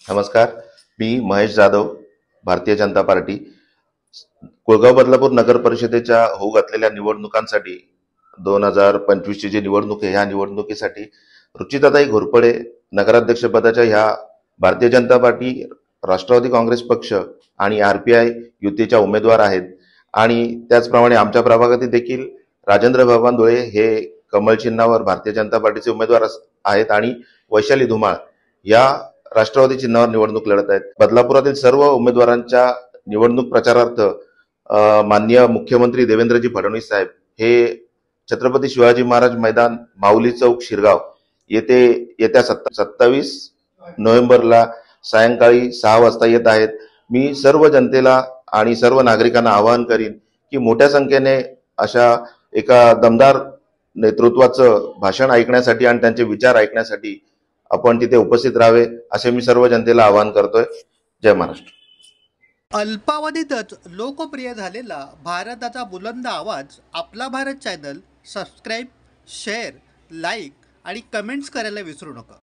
नमस्कार. मी महेश जाधव, भारतीय जनता पार्टी. कुळगाव बदलापूर नगर परिषदेच्या होऊ घातलेल्या निवडणुकांसाठी 2025ची जी निवडणूक आहे, ह्या निवडणुकीसाठी रुचिताताई घोरपडे नगराध्यक्षपदाच्या ह्या भारतीय जनता पार्टी, राष्ट्रवादी काँग्रेस पक्ष आणि आरपीआय युतीच्या उमेदवार आहेत. आणि त्याचप्रमाणे आमच्या प्रभागातील देखील राजेंद्र भगवान हे कमळ चिन्हावर भारतीय जनता पार्टीचे उमेदवार आहेत आणि वैशाली धुमाळ या राष्ट्रवादी चिन्हावर निवडणूक लढत आहेत. बदलापुरातील सर्व उमेदवारांच्या निवडणूक प्रचारार्थ माननीय मुख्यमंत्री देवेंद्रजी फडणवीस साहेब हे छत्रपती शिवाजी महाराज मैदान, माऊली चौक, शिरगाव येथे येत्या 27 नोव्हेंबरला सायंकाळी 6 वाजता येत आहेत. मी सर्व जनतेला आणि सर्व नागरिकांना आवाहन करीन की मोठ्या संख्येने अशा एका दमदार नेतृत्वाचं भाषण ऐकण्यासाठी आणि त्यांचे विचार ऐकण्यासाठी आपण तिथे उपस्थित राहावे, असे मी सर्व जनतेला आवाहन करतोय. जय महाराष्ट्र. अल्पावधीतच लोकप्रिय झालेला भारताचा बुलंद आवाज आपला Bharat channel subscribe, share, like आणि कमेंट्स करायला विसरू नका.